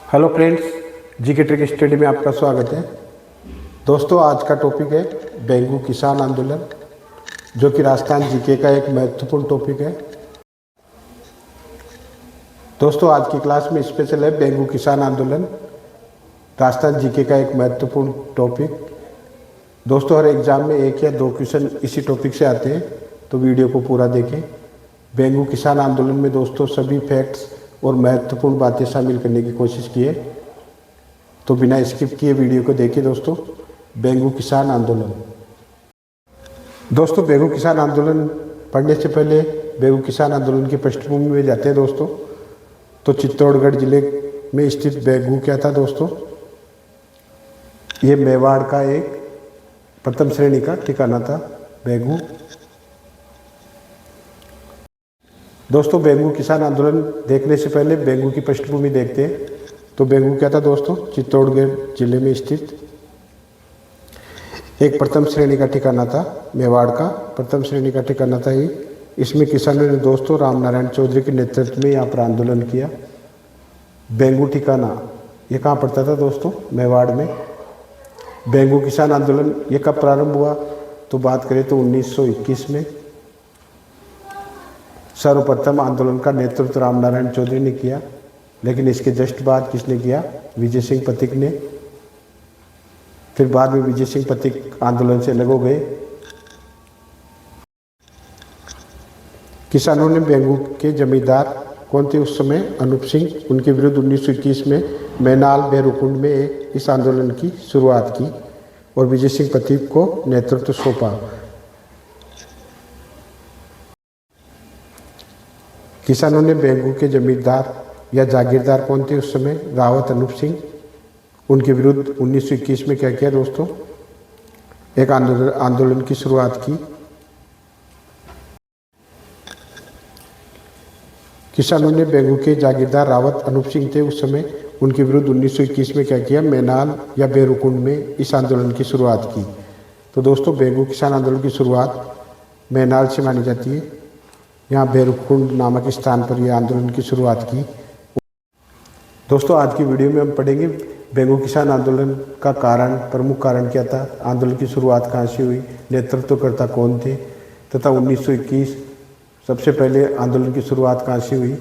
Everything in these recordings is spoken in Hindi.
Hello friends, GK trick study में आपका स्वागत है। दोस्तों, आज का टॉपिक है बेंगू किसान आंदोलन, जो कि राजस्थान जीके का एक महत्वपूर्ण टॉपिक है। दोस्तों, आज की क्लास में स्पेशल है बेंगू किसान आंदोलन, राजस्थान जीके का एक महत्वपूर्ण टॉपिक। दोस्तों, हर एग्जाम में एक या दो क्वेश्चन इसी टॉपिक से आते हैं, तो वीडियो को पूरा देखें। बेंगू किसान आंदोलन में दोस्तों सभी फैक्ट्स और महत्वपूर्ण बातें शामिल करने की कोशिश की है, तो बिना स्किप किए वीडियो को देखिए। दोस्तों, बेंगू किसान आंदोलन। दोस्तों, बेंगू किसान आंदोलन पढ़ने से पहले बेंगू किसान आंदोलन की पृष्ठभूमि में जाते हैं। दोस्तों, तो चित्तौड़गढ़ जिले में स्थित बेंगू क्या था दोस्तों? ये मेवाड़ का एक प्रथम श्रेणी का ठिकाना था, बेंगू। दोस्तों, बेंगू किसान आंदोलन देखने से पहले बेंगू की पृष्ठभूमि देखते हैं। तो बेंगू क्या था दोस्तों? चित्तौड़गढ़ जिले में स्थित एक प्रथम श्रेणी का ठिकाना था, मेवाड़ का प्रथम श्रेणी का ठिकाना था ये। इसमें किसानों ने दोस्तों राम नारायण चौधरी के नेतृत्व में यहाँ पर आंदोलन किया। बेंगू ठिकाना ये कहाँ पड़ता था दोस्तों? मेवाड़ में। बेंगू किसान आंदोलन ये कब प्रारंभ हुआ? तो बात करें तो 1921 में। सर्वप्रथम आंदोलन का नेतृत्व राम नारायण चौधरी ने किया, लेकिन इसके जस्ट बाद किसने किया? विजय सिंह पथिक ने। फिर बाद में विजय सिंह पथिक आंदोलन से अलग हो गए। किसानों ने बेंगू के जमींदार कौन थे उस समय? अनूप सिंह। उनके विरुद्ध 1921 में मैनाल भैरूकुंड में इस आंदोलन की शुरुआत की और विजय सिंह पथिक को नेतृत्व सौंपा। किसानों ने बेंगू के जमींदार या जागीरदार कौन थे उस समय? रावत अनूप सिंह। उनके विरुद्ध 1921 में क्या किया दोस्तों? एक आंदोलन की शुरुआत की। किसानों ने बेंगू के जागीरदार रावत अनूप सिंह थे उस समय, उनके विरुद्ध 1921 में क्या किया? मैनाल या भैरूकुंड में इस आंदोलन की शुरुआत की। तो दोस्तों, बेंगू किसान आंदोलन की शुरुआत मैनाल से मानी जाती है। यहाँ भैरूकुंड नामक स्थान पर यह आंदोलन की शुरुआत की। दोस्तों, आज की वीडियो में हम पढ़ेंगे बेंगू किसान आंदोलन का कारण, प्रमुख कारण क्या था, आंदोलन की शुरुआत कहाँ से हुई, नेतृत्वकर्ता कौन थे, तथा 1921 सबसे पहले आंदोलन की शुरुआत कहाँ से हुई,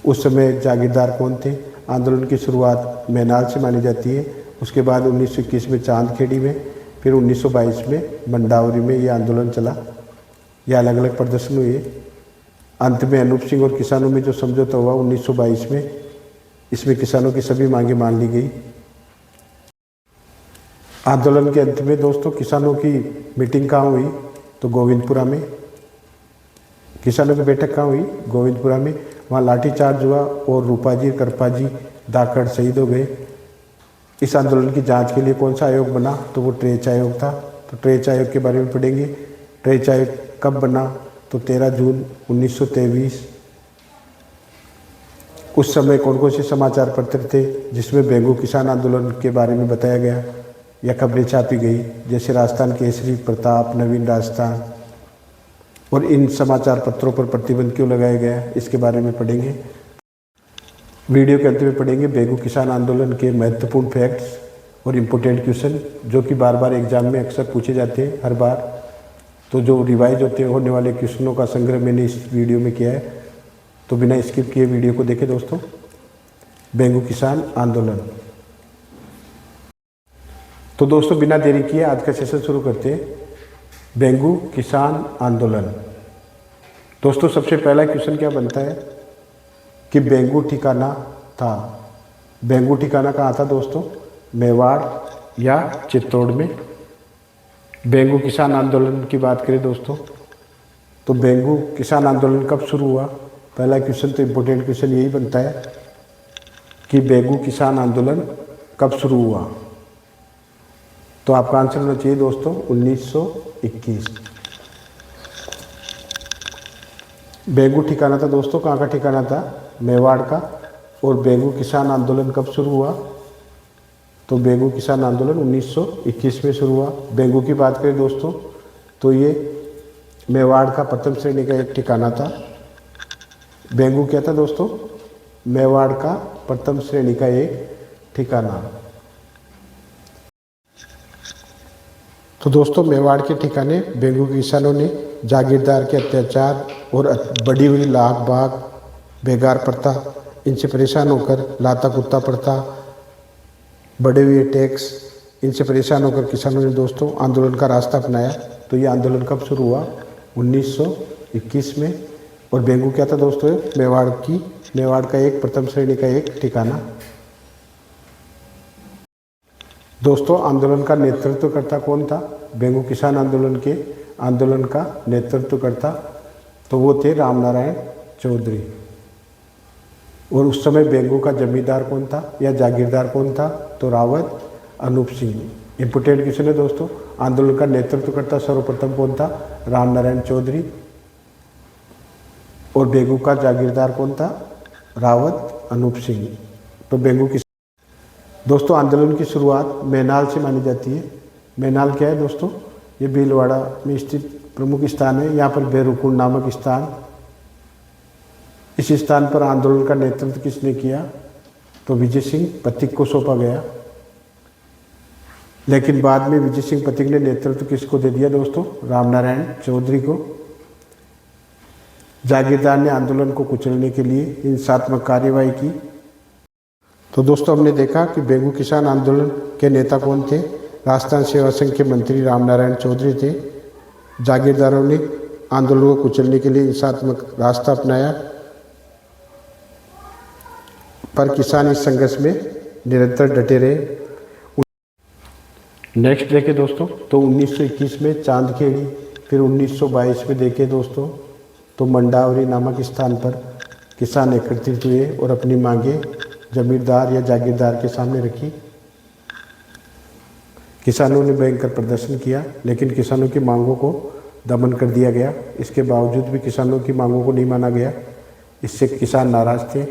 उस समय जागीरदार कौन थे। आंदोलन की शुरुआत मैनाल से मानी जाती है। उसके बाद 1921 में चांदखेड़ी में, फिर 1922 में मंडावरी में ये आंदोलन चला। यह अलग अलग प्रदर्शन हुए। अंत में अनूप सिंह और किसानों में जो समझौता हुआ 1922 में, इसमें किसानों की सभी मांगें मान ली गई। आंदोलन के अंत में दोस्तों किसानों की मीटिंग कहाँ हुई? तो गोविंदपुरा में। किसानों की बैठक कहाँ हुई? गोविंदपुरा में। वहाँ लाठीचार्ज हुआ और रूपाजी, करपाजी, दाकड़ शहीद हो गए। इस आंदोलन की जांच के लिए कौन सा आयोग बना? तो वो ट्रेच आयोग था। तो ट्रेच आयोग के बारे में पढ़ेंगे। ट्रेच आयोग कब बना? तो 13 जून 1923। उस समय कौन कौन से समाचार पत्र थे जिसमें बेंगू किसान आंदोलन के बारे में बताया गया या खबरें छापी गई? जैसे राजस्थान केसरी, प्रताप, नवीन राजस्थान। और इन समाचार पत्रों पर प्रतिबंध क्यों लगाया गया, इसके बारे में पढ़ेंगे। वीडियो के अंत में पढ़ेंगे बेंगू किसान आंदोलन के महत्वपूर्ण फैक्ट्स और इम्पोर्टेंट क्वेश्चन, जो कि बार बार एग्जाम में अक्सर पूछे जाते हैं हर बार। तो जो रिवाइज होने वाले क्वेश्चनों का संग्रह मैंने इस वीडियो में किया है, तो बिना स्किप किए वीडियो को देखें दोस्तों। बेंगू किसान आंदोलन। तो दोस्तों, बिना देरी किए आज का सेशन शुरू करते हैं। बेंगू किसान आंदोलन। दोस्तों, सबसे पहला क्वेश्चन क्या बनता है कि बेंगू ठिकाना था। बेंगू ठिकाना कहाँ था दोस्तों? मेवाड़ या चित्तौड़ में। बेंगू किसान आंदोलन की बात करें दोस्तों, तो बेंगू किसान आंदोलन कब शुरू हुआ? पहला क्वेश्चन तो इम्पोर्टेंट क्वेश्चन यही बनता है कि बेंगू किसान आंदोलन कब शुरू हुआ। तो आपका आंसर होना चाहिए दोस्तों 1921। बेंगू ठिकाना था दोस्तों, कहाँ का ठिकाना था? मेवाड़ का। और बेंगू किसान आंदोलन कब शुरू हुआ? तो बेंगू किसान आंदोलन 1921 में शुरू हुआ। बेंगू की बात करें दोस्तों, तो ये मेवाड़ का प्रथम श्रेणी का एक ठिकाना था। बेंगू क्या था दोस्तों? मेवाड़ का प्रथम श्रेणी का एक ठिकाना। तो दोस्तों मेवाड़ के ठिकाने बेंगू के किसानों ने जागीरदार के अत्याचार और बढ़ी हुई लाख बाग बेगार प्रथा, इनसे परेशान होकर लाता कुत्ता प्रथा, बढ़े हुए टैक्स, इनसे परेशान होकर किसानों ने दोस्तों आंदोलन का रास्ता अपनाया। तो ये आंदोलन कब शुरू हुआ? 1921 में। और बेंगू क्या था दोस्तों? मेवाड़ का एक प्रथम श्रेणी का एक ठिकाना। दोस्तों आंदोलन का नेतृत्वकर्ता कौन था? बेंगू किसान आंदोलन का नेतृत्वकर्ता तो वो थे रामनारायण चौधरी। और उस समय बेंगू का जमींदार कौन था या जागीरदार कौन था? तो रावत अनूप सिंह। इंपोर्टेंट क्वेश्चन है दोस्तों। आंदोलन का नेतृत्वकर्ता सर्वप्रथम कौन था? रामनारायण चौधरी। और बेंगू का जागीरदार कौन था? रावत अनूप सिंह। तो बेंगू की दोस्तों आंदोलन की शुरुआत मैनाल से मानी जाती है। मैनाल क्या है दोस्तों? ये भीलवाड़ा में स्थित प्रमुख स्थान है। यहाँ पर बेरुकुंड नामक स्थान, इस स्थान पर आंदोलन का नेतृत्व किसने किया? तो विजय सिंह पथिक को सौंपा गया। लेकिन बाद में विजय सिंह पथिक ने नेतृत्व किसको दे दिया दोस्तों? रामनारायण चौधरी को। जागीरदार ने आंदोलन को कुचलने के लिए हिंसात्मक कार्यवाही की। तो दोस्तों हमने देखा कि बेंगू किसान आंदोलन के नेता कौन थे? राजस्थान सेवा संघ के मंत्री रामनारायण चौधरी थे। जागीरदारों ने आंदोलन को कुचलने के लिए हिंसात्मक रास्ता अपनाया, पर किसान इस संघर्ष में निरंतर डटे रहे। नेक्स्ट देखें दोस्तों तो 1921 में चांदखेड़ी, फिर 1922 में देखें दोस्तों तो मंडावरी नामक स्थान पर किसान एकत्रित हुए और अपनी मांगे जमींदार या जागीरदार के सामने रखी। किसानों ने भयंकर प्रदर्शन किया, लेकिन किसानों की मांगों को दमन कर दिया गया। इसके बावजूद भी किसानों की मांगों को नहीं माना गया। इससे किसान नाराज थे।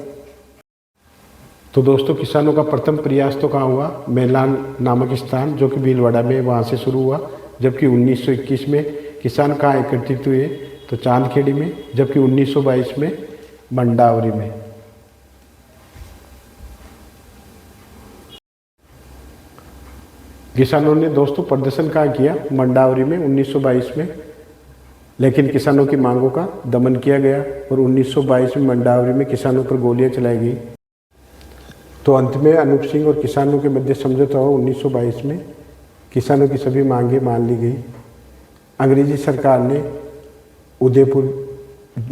तो दोस्तों किसानों का प्रथम प्रयास तो कहाँ हुआ? मैलान नामक स्थान जो कि भीलवाड़ा में, वहाँ से शुरू हुआ। जबकि 1921 में किसान कहाँ एकत्रित हुए? तो चांदखेड़ी में। जबकि 1922 में मंडावरी में। किसानों ने दोस्तों प्रदर्शन कहाँ किया? मंडावरी में 1922 में। लेकिन किसानों की मांगों का दमन किया गया और 1922 में मंडावरी में किसानों पर गोलियां चलाई गई। तो अंत में अनूप सिंह और किसानों के मध्य समझौता हुआ 1922 में। किसानों की सभी मांगें मान ली गई। अंग्रेजी सरकार ने उदयपुर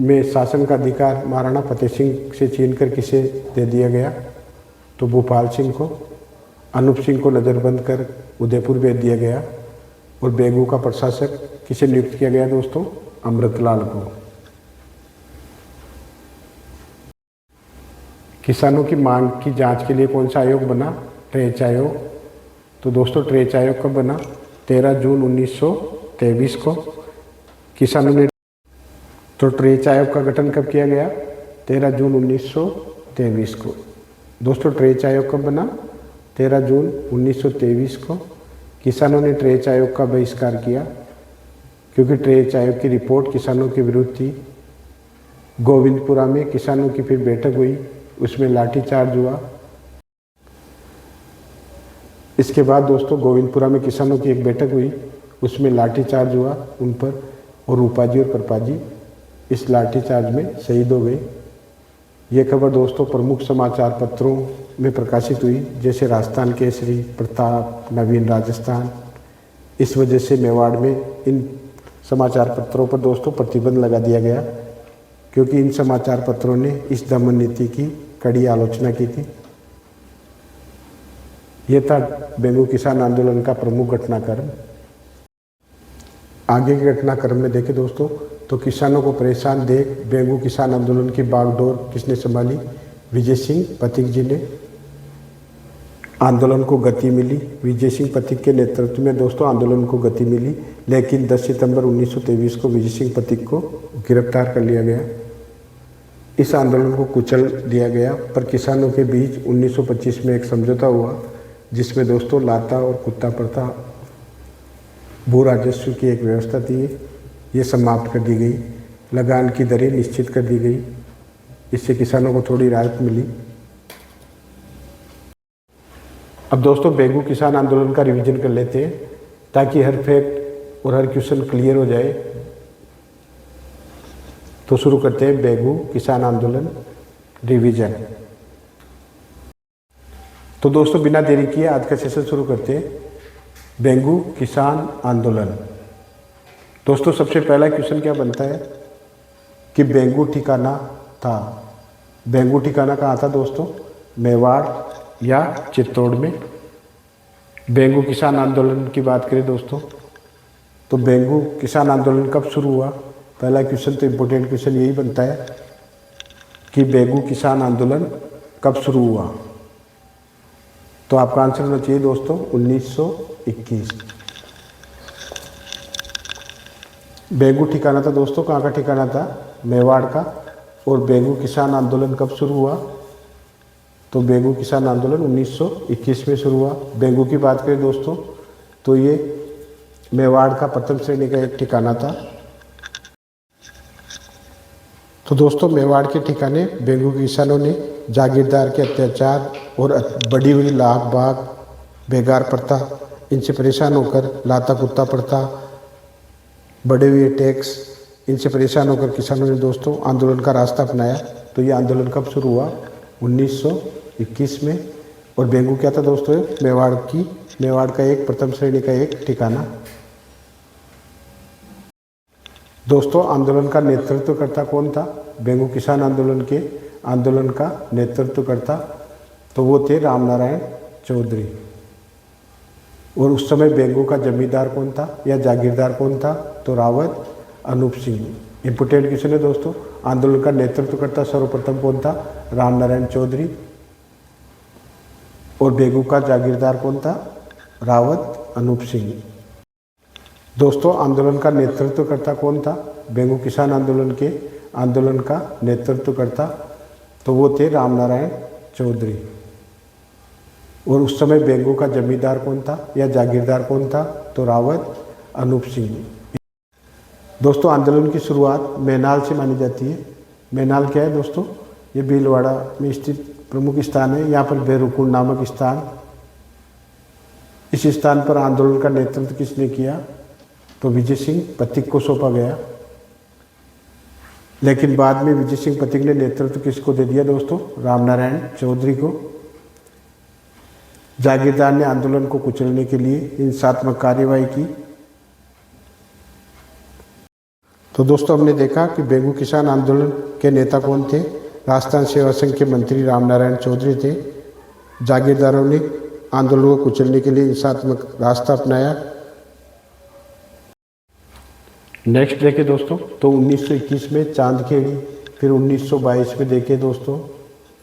में शासन का अधिकार महाराणा फतेह सिंह से छीनकर किसे दे दिया गया? तो भूपाल सिंह को। अनूप सिंह को नज़रबंद कर उदयपुर भेज दिया गया। और बेंगू का प्रशासक किसे नियुक्त किया गया दोस्तों? अमृतलाल को। किसानों की मांग की जांच के लिए कौन सा आयोग बना? ट्रेच आयोग। तो दोस्तों ट्रेच आयोग कब बना? 13 जून 1923 को। किसानों ने तो ट्रेच आयोग का गठन कब किया गया? 13 जून 1923 को। दोस्तों ट्रेच आयोग कब बना? 13 जून 1923 को। किसानों ने ट्रेच आयोग का बहिष्कार किया क्योंकि ट्रेच आयोग की रिपोर्ट किसानों के विरुद्ध थी। गोविंदपुरा में किसानों की फिर बैठक हुई, उसमें लाठीचार्ज हुआ। इसके बाद दोस्तों गोविंदपुरा में किसानों की एक बैठक हुई, उसमें लाठीचार्ज हुआ उन पर, और रूपाजी और परपाजी इस लाठीचार्ज में शहीद हो गए। ये खबर दोस्तों प्रमुख समाचार पत्रों में प्रकाशित हुई, जैसे राजस्थान केसरी, प्रताप, नवीन राजस्थान। इस वजह से मेवाड़ में इन समाचार पत्रों पर दोस्तों प्रतिबंध लगा दिया गया, क्योंकि इन समाचार पत्रों ने इस दमन नीति की कड़ी आलोचना की थी। यह था बेंगू किसान आंदोलन का प्रमुख घटनाक्रम। आगे के घटनाक्रम में देखें दोस्तों तो किसानों को परेशान देख बेंगू किसान आंदोलन की बागडोर किसने संभाली? विजय सिंह पथिक जी ने। आंदोलन को गति मिली। विजय सिंह पथिक के नेतृत्व में दोस्तों आंदोलन को गति मिली, लेकिन 10 सितंबर 1923 को विजय सिंह पथिक को गिरफ्तार कर लिया गया। इस आंदोलन को कुचल दिया गया, पर किसानों के बीच 1925 में एक समझौता हुआ, जिसमें दोस्तों लाता और कुत्ता प्रथा, भू राजस्व की एक व्यवस्था थी, ये समाप्त कर दी गई। लगान की दरें निश्चित कर दी गई। इससे किसानों को थोड़ी राहत मिली। अब दोस्तों बेंगू किसान आंदोलन का रिवीजन कर लेते हैं ताकि हर फैक्ट और हर क्वेश्चन क्लियर हो जाए। तो शुरू करते हैं बेंगू किसान आंदोलन रिवीजन। तो दोस्तों बिना देरी किए आज का सेशन शुरू करते हैं। बेंगू किसान आंदोलन। दोस्तों सबसे पहला क्वेश्चन क्या बनता है कि बेंगू ठिकाना था। बेंगू ठिकाना कहाँ था दोस्तों? मेवाड़ या चित्तौड़ में। बेंगू किसान आंदोलन की बात करें दोस्तों तो बेंगू किसान आंदोलन कब शुरू हुआ? पहला क्वेश्चन तो इम्पोर्टेंट क्वेश्चन यही बनता है कि बेंगू किसान आंदोलन कब शुरू हुआ। तो आपका आंसर होना चाहिए दोस्तों 1921। बेंगू ठिकाना था दोस्तों, कहाँ का ठिकाना था? मेवाड़ का। और बेंगू किसान आंदोलन कब शुरू हुआ? तो बेंगू किसान आंदोलन 1921 में शुरू हुआ। बेंगू की बात करें दोस्तों तो ये मेवाड़ का प्रथम श्रेणी का एक ठिकाना था। तो दोस्तों मेवाड़ के ठिकाने बेंगू के किसानों ने जागीरदार के अत्याचार और बढ़ी हुई लाख बाग बेगार प्रथा इनसे परेशान होकर लाता कुत्ता प्रथा बढ़े हुए टैक्स इनसे परेशान होकर किसानों ने दोस्तों आंदोलन का रास्ता अपनाया। तो ये आंदोलन कब शुरू हुआ? 1921 में। और बेंगू क्या था दोस्तों? मेवाड़ का एक प्रथम श्रेणी का एक ठिकाना। दोस्तों आंदोलन का नेतृत्वकर्ता कौन था? बेंगू किसान आंदोलन का नेतृत्वकर्ता तो वो थे रामनारायण चौधरी। और उस समय बेंगू का जमींदार कौन था या जागीरदार कौन था? तो रावत अनूप सिंह। इंपोर्टेंट क्वेश्चन है दोस्तों। आंदोलन का नेतृत्वकर्ता सर्वप्रथम कौन था? रामनारायण चौधरी। और बेंगू का जागीरदार कौन था? रावत अनूप सिंह। दोस्तों आंदोलन का नेतृत्वकर्ता कौन था? बेंगू किसान आंदोलन का नेतृत्वकर्ता तो वो थे रामनारायण चौधरी। और उस समय बेंगू का जमींदार कौन था या जागीरदार कौन था? तो रावत अनूप सिंह। दोस्तों आंदोलन की शुरुआत मैनाल से मानी जाती है। मैनाल क्या है दोस्तों? ये भीलवाड़ा में स्थित प्रमुख स्थान है। यहाँ पर भैरवकुंड नामक स्थान, इस स्थान पर आंदोलन का नेतृत्व किसने किया? तो विजय सिंह पथिक को सौंपा गया। लेकिन बाद में विजय सिंह पथिक ने नेतृत्व किसको दे दिया दोस्तों? रामनारायण चौधरी को। जागीरदार ने आंदोलन को कुचलने के लिए हिंसात्मक कार्यवाही की। तो दोस्तों हमने देखा कि बेंगू किसान आंदोलन के नेता कौन थे? राजस्थान सेवा संघ के मंत्री रामनारायण चौधरी थे। जागीरदारों ने आंदोलन को कुचलने के लिए हिंसात्मक रास्ता अपनाया। नेक्स्ट देखें दोस्तों तो 1921 में चांदखेड़ी, फिर 1922 में देखें दोस्तों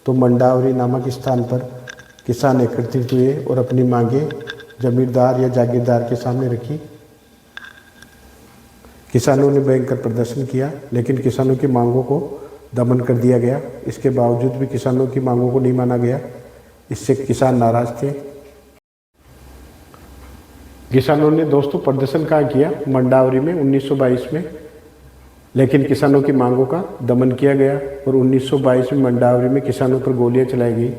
तो मंडावरी नामक स्थान पर किसान एकत्रित हुए और अपनी मांगे जमींदार या जागीरदार के सामने रखी। किसानों ने भयंकर प्रदर्शन किया लेकिन किसानों की मांगों को दमन कर दिया गया। इसके बावजूद भी किसानों की मांगों को नहीं माना गया। इससे किसान नाराज थे। किसानों ने दोस्तों प्रदर्शन कहाँ किया? मंडावरी में 1922 में। लेकिन किसानों की मांगों का दमन किया गया और 1922 में मंडावरी में किसानों पर गोलियां चलाई गई।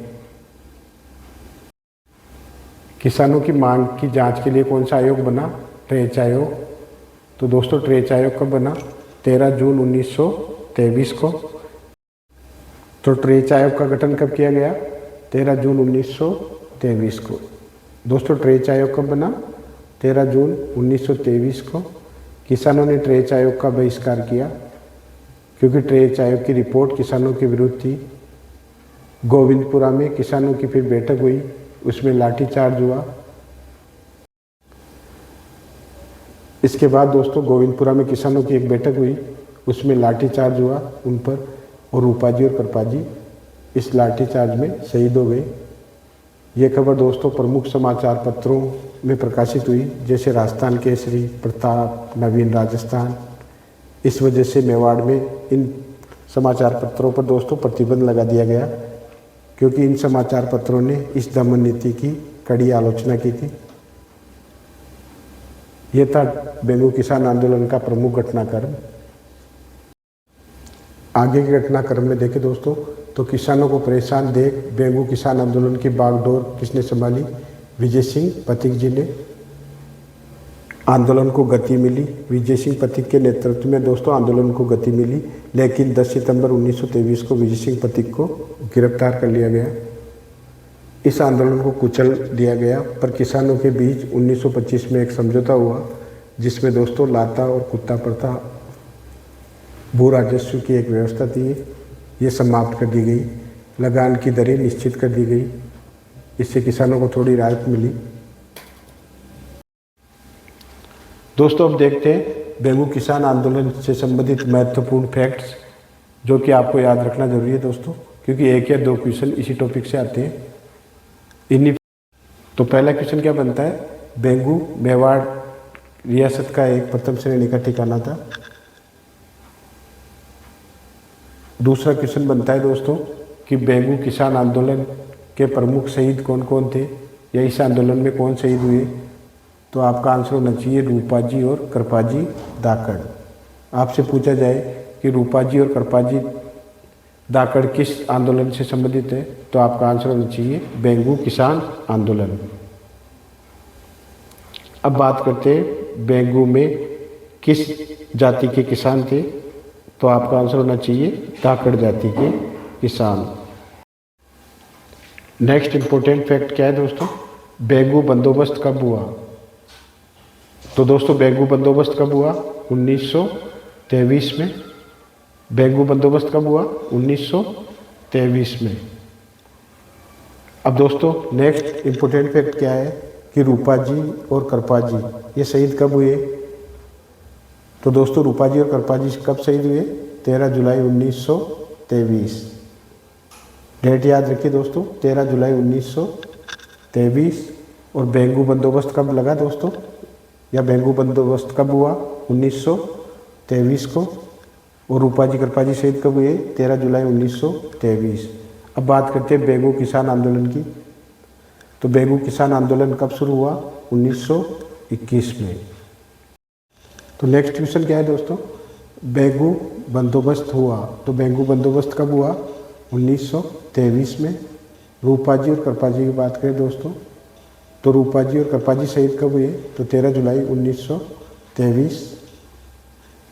किसानों की मांग की जांच के लिए कौन सा आयोग बना? ट्रेच आयोग। तो दोस्तों ट्रेच आयोग कब बना? 13 जून 1923 को। तो ट्रेच आयोग का गठन कब किया गया? 13 जून 1923 को। दोस्तों ट्रेच आयोग कब बना? 13 जून 1923 को। किसानों ने ट्रेच आयोग का बहिष्कार किया क्योंकि ट्रेच आयोग की रिपोर्ट किसानों के विरुद्ध थी। गोविंदपुरा में किसानों की फिर बैठक हुई, उसमें लाठीचार्ज हुआ। इसके बाद दोस्तों गोविंदपुरा में किसानों की एक बैठक हुई, उसमें लाठीचार्ज हुआ उन पर, और रूपाजी और करपाजी इस लाठीचार्ज में शहीद हो गए। ये खबर दोस्तों प्रमुख समाचार पत्रों में प्रकाशित हुई, जैसे राजस्थान केसरी, प्रताप, नवीन राजस्थान। इस वजह से मेवाड़ में इन समाचार पत्रों पर दोस्तों प्रतिबंध लगा दिया गया, क्योंकि इन समाचार पत्रों ने इस दमन नीति की कड़ी आलोचना की थी। यह था बेंगू किसान आंदोलन का प्रमुख घटनाक्रम। आगे के घटनाक्रम में देखें दोस्तों तो किसानों को परेशान देख बेंगू किसान आंदोलन की बागडोर किसने संभाली? विजय सिंह पथिक जी ने। आंदोलन को गति मिली। विजय सिंह पथिक के नेतृत्व में दोस्तों आंदोलन को गति मिली, लेकिन 10 सितंबर 1923 को विजय सिंह पथिक को गिरफ्तार कर लिया गया। इस आंदोलन को कुचल दिया गया, पर किसानों के बीच 1925 में एक समझौता हुआ जिसमें दोस्तों लाता और कुत्ता प्रथा भू राजस्व की एक व्यवस्था थी, ये समाप्त कर दी गई। लगान की दरें निश्चित कर दी गई। इससे किसानों को थोड़ी राहत मिली। दोस्तों अब देखते हैं बेंगू किसान आंदोलन से संबंधित महत्वपूर्ण फैक्ट्स जो कि आपको याद रखना जरूरी है दोस्तों, क्योंकि 1 या 2 क्वेश्चन इसी टॉपिक से आते हैं। इन्हीं तो पहला क्वेश्चन क्या बनता है? बेंगू मेवाड़ रियासत का एक प्रथम श्रेणी का ठिकाना था। दूसरा क्वेश्चन बनता है दोस्तों कि बेंगू किसान आंदोलन के प्रमुख शहीद कौन कौन थे या इस आंदोलन में कौन शहीद हुए? तो आपका आंसर होना चाहिए रूपाजी और कृपाजी दाकड़। आपसे पूछा जाए कि रूपाजी और कृपाजी दाकड़ किस आंदोलन से संबंधित है, तो आपका आंसर होना चाहिए बेंगू किसान आंदोलन। अब बात करते हैं बेंगू में किस जाति के किसान थे, तो आपका आंसर होना चाहिए दाकड़ जाति के किसान। नेक्स्ट इंपॉर्टेंट फैक्ट क्या है दोस्तों? बेंगू बंदोबस्त कब हुआ? तो दोस्तों बेंगू बंदोबस्त कब हुआ? 1923 में। बेंगू बंदोबस्त कब हुआ? 1923 में। अब दोस्तों नेक्स्ट इंपॉर्टेंट फैक्ट क्या है कि रूपाजी और कृपाजी ये शहीद कब हुए? तो दोस्तों रूपाजी और कृपाजी कब शहीद हुए? 13 जुलाई 1923। डेट याद रखिए दोस्तों, 13 जुलाई 1923। और बेंगू बंदोबस्त कब लगा दोस्तों, या बेंगू बंदोबस्त कब हुआ? 1923 को। और रूपाजी कृपाजी शहीद कब हुए? 13 जुलाई 1923। अब बात करते हैं बेंगू किसान आंदोलन की। तो बेंगू किसान आंदोलन कब शुरू हुआ? 1921 में। तो नेक्स्ट क्वेश्चन क्या है दोस्तों? बेंगू बंदोबस्त हुआ, तो बेंगू बंदोबस्त कब हुआ? 1923 में। रूपाजी और कृपाजी की बात करें दोस्तों, तो रूपाजी और कृपाजी शहीद कब हुए? तो 13 जुलाई 1923।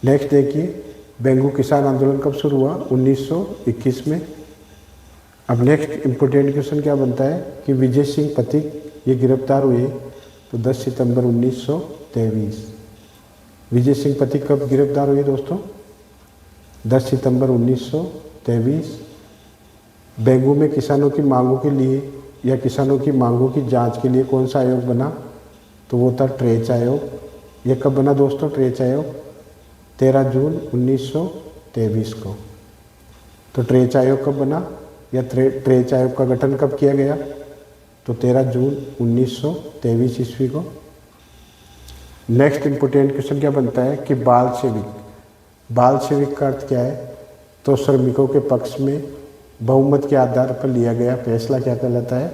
नेक्स्ट देखिए बेंगू किसान आंदोलन कब शुरू हुआ? 1921 में। अब नेक्स्ट इम्पोर्टेंट क्वेश्चन क्या बनता है कि विजय सिंह पथिक ये गिरफ्तार हुए, तो 10 सितंबर 1923। विजय सिंह पथिक कब गिरफ्तार हुए दोस्तों? 10 सितंबर 1923। बेंगू में किसानों की मांगों के लिए या किसानों की मांगों की जांच के लिए कौन सा आयोग बना? तो वो था ट्रेच आयोग। ये कब बना दोस्तों ट्रेच आयोग? 13 जून 1923 को। तो ट्रेच आयोग कब बना या ट्रेच आयोग का गठन कब किया गया? तो 13 जून 1923 ईस्वी को। नेक्स्ट इम्पोर्टेंट क्वेश्चन क्या बनता है कि बाल सेविक। बाल सेविक का अर्थ क्या है? तो श्रमिकों के पक्ष में बहुमत के आधार पर लिया गया फैसला क्या कहलाता है?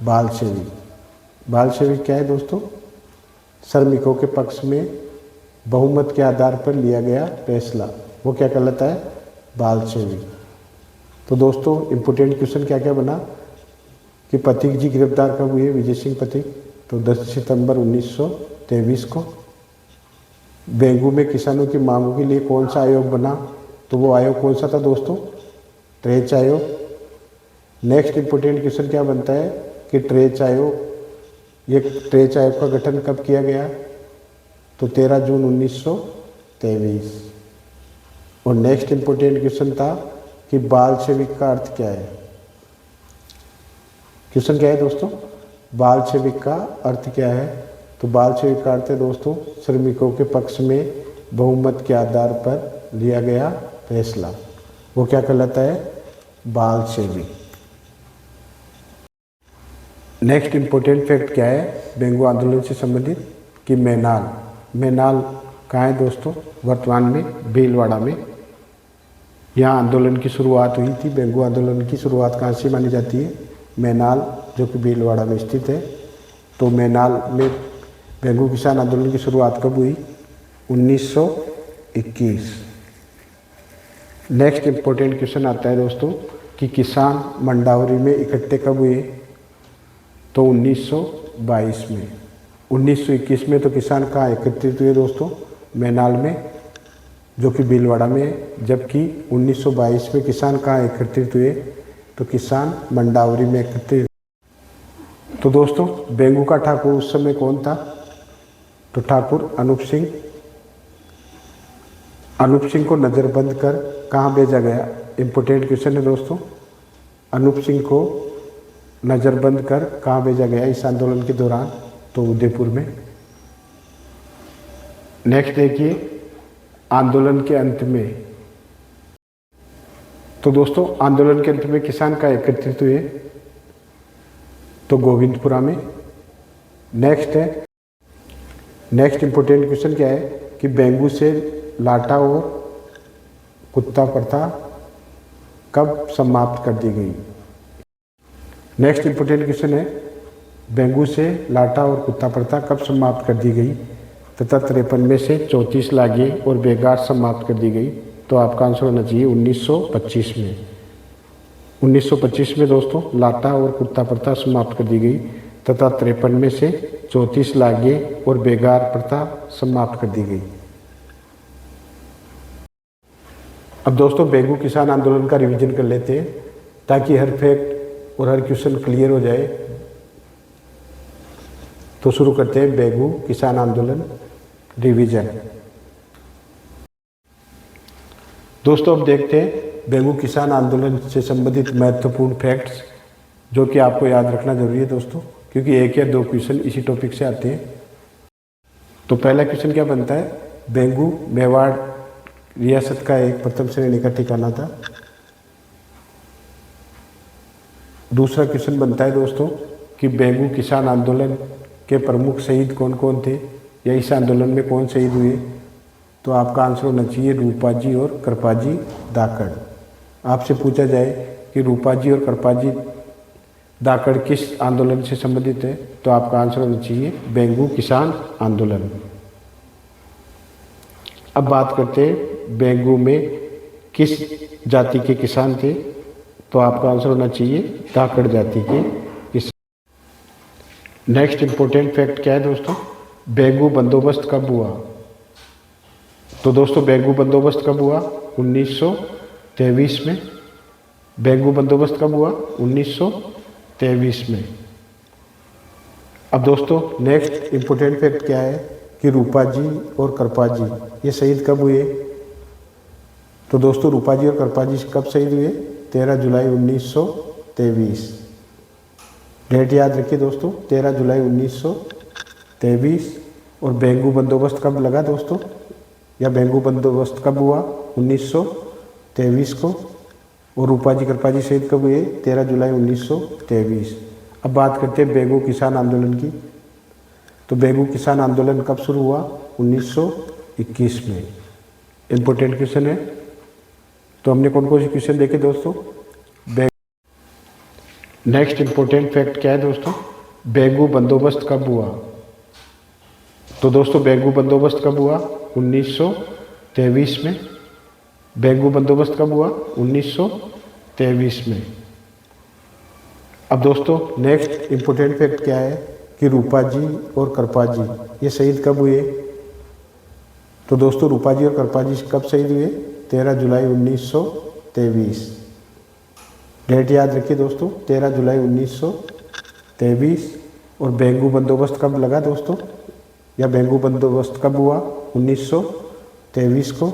बाल सेविक। बाल सेविक क्या है दोस्तों? श्रमिकों के पक्ष में बहुमत के आधार पर लिया गया फैसला, वो क्या कहलाता है? बाल सेविक। तो दोस्तों इम्पोर्टेंट क्वेश्चन क्या क्या बना कि पथिक जी गिरफ्तार कब हुए? विजय सिंह पथिक, तो 10 सितंबर 1923 को। बेंगू में किसानों की मांगों के लिए कौन सा आयोग बना? तो वो आयोग कौन सा था दोस्तों? ट्रेच आयोग। नेक्स्ट इम्पोर्टेंट क्वेश्चन क्या बनता है कि ट्रेच आयोग, ये ट्रेच आयोग का गठन कब किया गया? तो 13 जून 1923। और नेक्स्ट इम्पोर्टेंट क्वेश्चन था कि बाल सेविक का अर्थ क्या है? क्वेश्चन क्या है दोस्तों? बाल सेविक का अर्थ क्या है? तो बाल सेविक का अर्थ है दोस्तों श्रमिकों के पक्ष में बहुमत के आधार पर लिया गया फैसला, वो क्या कहलाता है? बाल सेविक। नेक्स्ट इम्पोर्टेंट फैक्ट क्या है बेंगू आंदोलन से संबंधित कि मैनाल। मैनाल कहाँ है दोस्तों? वर्तमान में भीलवाड़ा में। यहाँ आंदोलन की शुरुआत हुई थी। बेंगू आंदोलन की शुरुआत कहाँ से मानी जाती है? मैनाल, जो कि भीलवाड़ा में स्थित है। तो मैनाल में बेंगू किसान आंदोलन की शुरुआत कब हुई? 1921। नेक्स्ट इम्पोर्टेंट क्वेश्चन आता है दोस्तों कि किसान मंडावरी में इकट्ठे कब हुए? तो 1922 में। 1921 में तो किसान कहाँ एकत्रित हुए दोस्तों? मैनाल में, जो कि भीलवाड़ा में है। जबकि 1922 में किसान कहाँ एकत्रित हुए? तो किसान मंडावरी में एकत्रित। तो दोस्तों बेंगू का ठाकुर उस समय कौन था? तो ठाकुर अनूप सिंह। अनूप सिंह को नज़रबंद कर कहाँ भेजा गया? इम्पोर्टेंट क्वेश्चन है दोस्तों। अनूप सिंह को नज़रबंद कर कहाँ भेजा गया इस आंदोलन के दौरान? तो उदयपुर में। नेक्स्ट देखिए आंदोलन के अंत में। तो दोस्तों आंदोलन के अंत में किसान का एकत्रित हुए? तो गोविंदपुरा में। नेक्स्ट इंपोर्टेंट क्वेश्चन क्या है कि बेंगू से लाटा और कुत्ता प्रथा कब समाप्त कर दी गई? नेक्स्ट इंपोर्टेंट क्वेश्चन है बेंगू से लाटा और कुत्ता प्रथा कब समाप्त कर दी गई तथा 53 में से 34 लागे और बेगार समाप्त कर दी गई? तो आपका आंसर होना चाहिए 1925 में। 1925 में दोस्तों लाटा और कुत्ता प्रथा समाप्त कर दी गई तथा 53 में से 34 लागे और बेगार प्रथा समाप्त कर दी गई। अब दोस्तों बेंगू किसान आंदोलन का रिवीजन कर लेते हैं ताकि हर फैक्ट और हर क्वेश्चन क्लियर हो जाए। तो शुरू करते हैं बेंगू किसान आंदोलन रिवीजन। दोस्तों अब देखते हैं बेंगू किसान आंदोलन से संबंधित महत्वपूर्ण फैक्ट्स जो कि आपको याद रखना जरूरी है दोस्तों, क्योंकि एक या दो क्वेश्चन इसी टॉपिक से आते हैं। तो पहला क्वेश्चन क्या बनता है? बेंगू मेवाड़ रियासत का एक प्रथम श्रेणी का ठिकाना था। दूसरा क्वेश्चन बनता है दोस्तों कि बेंगू किसान आंदोलन के प्रमुख शहीद कौन कौन थे या इस आंदोलन में कौन शहीद हुए? तो आपका आंसर होना चाहिए रूपाजी और कृपाजी दाकड़। आपसे पूछा जाए कि रूपाजी और कृपाजी दाकड़ किस आंदोलन से संबंधित है, तो आपका आंसर होना चाहिए बेंगू किसान आंदोलन। अब बात करते हैं बेंगू में किस जाति के किसान थे, तो आपका आंसर होना चाहिए दाकड़ जाति के किसान। नेक्स्ट इंपॉर्टेंट फैक्ट क्या है दोस्तों? बेंगू बंदोबस्त कब हुआ? तो दोस्तों बेंगू बंदोबस्त कब हुआ? 1923 में। बेंगू बंदोबस्त कब हुआ? 1923 में। अब दोस्तों नेक्स्ट इंपॉर्टेंट फैक्ट क्या है कि रूपाजी और कृपाजी ये शहीद कब हुए? तो दोस्तों रूपाजी और कृपाजी कब शहीद हुए? 13 जुलाई 1923। डेट याद रखिए दोस्तों, 13 जुलाई 1923। और बेंगू बंदोबस्त कब लगा दोस्तों, या बेंगू बंदोबस्त कब हुआ? 1923 को। और रूपाजी कृपाजी शहीद कब हुए? 13 जुलाई 1923। अब बात करते हैं बेंगू किसान आंदोलन की। तो बेंगू किसान आंदोलन कब शुरू हुआ? 1921 में। इम्पोर्टेंट क्वेश्चन है। तो हमने कौन कौन से क्वेश्चन देखे दोस्तों? नेक्स्ट इंपॉर्टेंट फैक्ट क्या है दोस्तों? बेंगू बंदोबस्त कब हुआ? तो दोस्तों बेंगू बंदोबस्त कब हुआ? 1923 में। बेंगू बंदोबस्त कब हुआ? 1923 में। अब दोस्तों नेक्स्ट इंपॉर्टेंट फैक्ट क्या है कि रूपाजी और कृपाजी ये शहीद कब हुए? तो दोस्तों रूपाजी और कृपाजी कब शहीद हुए? 13 जुलाई 1923। डेट याद रखिए दोस्तों, 13 जुलाई 1923। और बेंगू बंदोबस्त कब लगा दोस्तों, या बेंगू बंदोबस्त कब हुआ? 1923 को।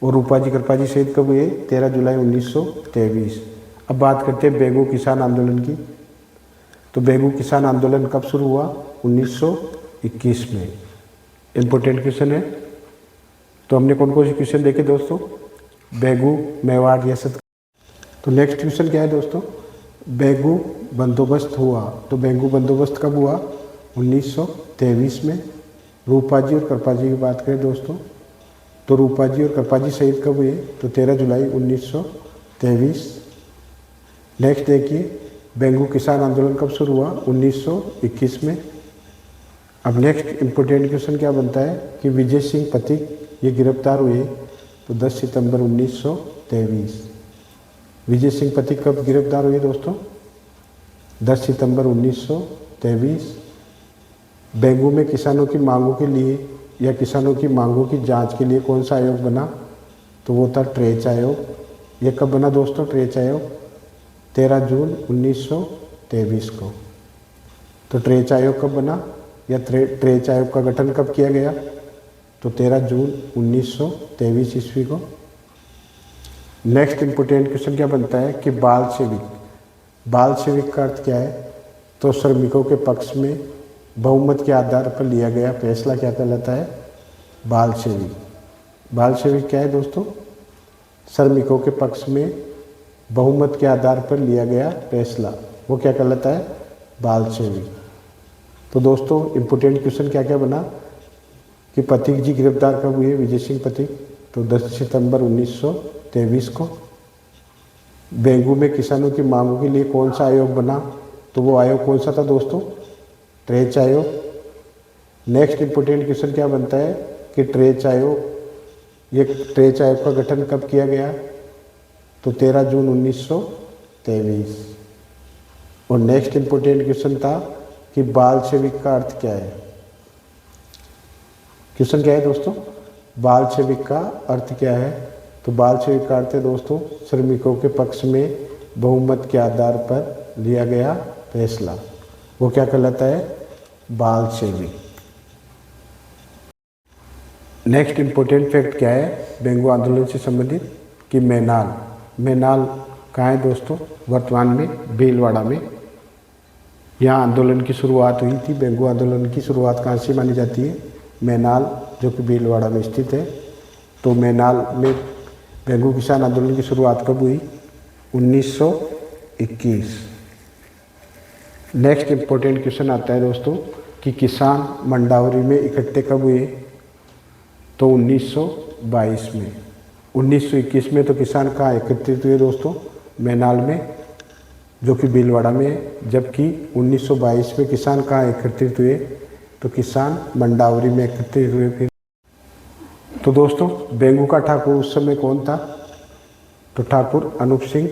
और रूपाजी कृपाजी शहीद कब हुए? 13 जुलाई 1923। अब बात करते हैं बेंगू किसान आंदोलन की। तो बेंगू किसान आंदोलन कब शुरू हुआ? 1921 में। इम्पोर्टेंट क्वेश्चन है। तो हमने कौन कौन से क्वेश्चन देखे दोस्तों? बेंगू मेवाड़ रियासत। तो नेक्स्ट क्वेश्चन क्या है दोस्तों? बेंगू बंदोबस्त हुआ। तो बेंगू बंदोबस्त कब हुआ? 1923 में। रूपाजी और कृपाजी की बात करें दोस्तों, तो रूपाजी और कृपाजी शहीद कब हुए? तो 13 जुलाई 1923। नेक्स्ट देखिए बेंगू किसान आंदोलन कब शुरू हुआ? 1921 में। अब नेक्स्ट इम्पोर्टेंट क्वेश्चन क्या बनता है कि विजय सिंह पथिक ये गिरफ्तार हुए तो 10 सितंबर 19 1923। विजय सिंह पति कब गिरफ्तार हुए दोस्तों? 10 सितंबर 1923। बेंगू में किसानों की मांगों के लिए या किसानों की मांगों की जांच के लिए कौन सा आयोग बना? तो वो था ट्रेच आयोग। ये कब बना दोस्तों ट्रेच आयोग? 13 जून 1923 को। तो ट्रेच आयोग कब बना या ट्रेच आयोग का गठन कब किया गया? तो 13 जून 1923 ईस्वी को। नेक्स्ट इंपोर्टेंट क्वेश्चन क्या बनता है कि बाल सेविक। बाल सेविक का अर्थ क्या है? तो श्रमिकों के पक्ष में बहुमत के आधार पर लिया गया फैसला क्या कहलाता है? बाल सेविक। बाल सेविक क्या है दोस्तों? श्रमिकों के पक्ष में बहुमत के आधार पर लिया गया फैसला, वो क्या कहलाता है? बाल सेविक। तो दोस्तों इंपोर्टेंट क्वेश्चन क्या क्या बना कि पथिक जी गिरफ्तार कब हुए? विजय सिंह पथिक, तो 10 सितंबर 1923 को। बेंगू में किसानों की मांगों के लिए कौन सा आयोग बना? तो वो आयोग कौन सा था दोस्तों? ट्रेच आयोग। नेक्स्ट इंपोर्टेंट क्वेश्चन क्या बनता है कि ट्रेच आयोग, ये ट्रेच आयोग का गठन कब किया गया? तो 13 जून 1923। और नेक्स्ट इंपोर्टेंट क्वेश्चन था कि बाल सेविक का अर्थ क्या है? क्वेश्चन क्या है दोस्तों? बाल सेविक का अर्थ क्या है? तो बाल सेविक का अर्थ है दोस्तों श्रमिकों के पक्ष में बहुमत के आधार पर लिया गया फैसला, वो क्या कहलाता है? बाल सेविक। नेक्स्ट इंपोर्टेंट फैक्ट क्या है बेंगू आंदोलन से संबंधित कि मैनाल। मैनाल कहाँ है दोस्तों? वर्तमान में भीलवाड़ा में। यहाँ आंदोलन की शुरुआत हुई थी। बेंगू आंदोलन की शुरुआत कहाँ से मानी जाती है? मैनाल, जो कि भीलवाड़ा में स्थित है। तो मैनाल में बेंगू किसान आंदोलन की शुरुआत कब हुई? 1921। नेक्स्ट इंपॉर्टेंट क्वेश्चन आता है दोस्तों कि किसान मंडावरी में इकट्ठे कब हुए? तो 1922 में। 1921 में तो किसान कहाँ एकत्रित हुए दोस्तों? मैनाल में, जो कि भीलवाड़ा में है। जबकि 1922 में किसान कहाँ एकत्रित हुए? तो किसान मंडावरी में एकत्रित हुए। फिर तो दोस्तों बेंगू का ठाकुर उस समय कौन था? तो ठाकुर अनूप सिंह।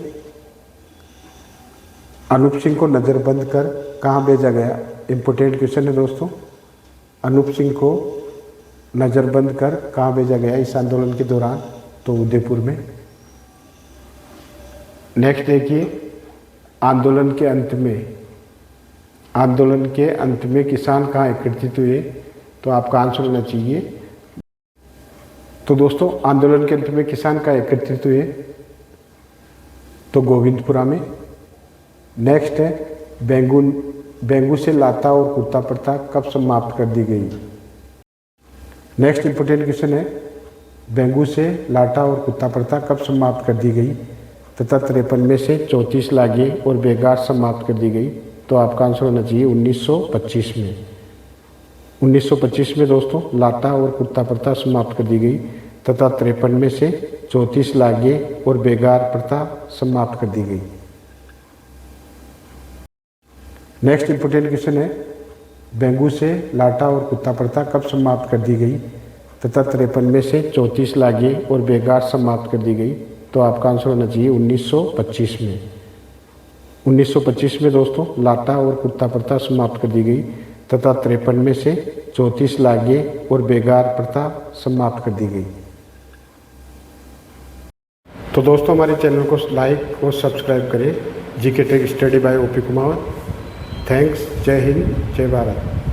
अनूप सिंह को नज़रबंद कर कहाँ भेजा गया? इंपोर्टेंट क्वेश्चन है दोस्तों। अनूप सिंह को नज़रबंद कर कहाँ भेजा गया इस आंदोलन के दौरान? तो उदयपुर में। नेक्स्ट देखिए आंदोलन के अंत में किसान कहाँ एकत्रित हुए? तो आपका आंसर होना चाहिए। तो दोस्तों आंदोलन के अंत में किसान कहाँ एकत्रित हुए? तो गोविंदपुरा में। नेक्स्ट है बेंगू से लाता और कुत्ता प्रथा कब समाप्त कर दी गई? नेक्स्ट इंपोर्टेंट क्वेश्चन है बेंगू से लाटा और कुत्ता प्रथा कब समाप्त कर दी गई तथा 53 में से 34 लागे और बेगार समाप्त कर दी गई? तो आपका आंसर होना चाहिए 1925 में। 1925 में दोस्तों लाटा और कुत्ता प्रथा समाप्त कर दी गई तथा 53 में से 34 लागे और बेगार प्रथा समाप्त कर दी गई। नेक्स्ट इंपोर्टेंट क्वेश्चन है बेंगू से लाटा और कुत्ता प्रथा कब समाप्त कर दी गई तथा 53 में से 34 लागे और बेगार समाप्त कर दी गई? तो आपका आंसर होना चाहिए 1925 में। 1925 में दोस्तों लाटा और कुत्ता प्रथा समाप्त कर दी गई तथा 53 में से 34 लागे और बेगार प्रथा समाप्त कर दी गई। तो दोस्तों हमारे चैनल को लाइक और सब्सक्राइब करें। GK tech study bye OP Kumawat. Thanks. जय हिंद, जय भारत।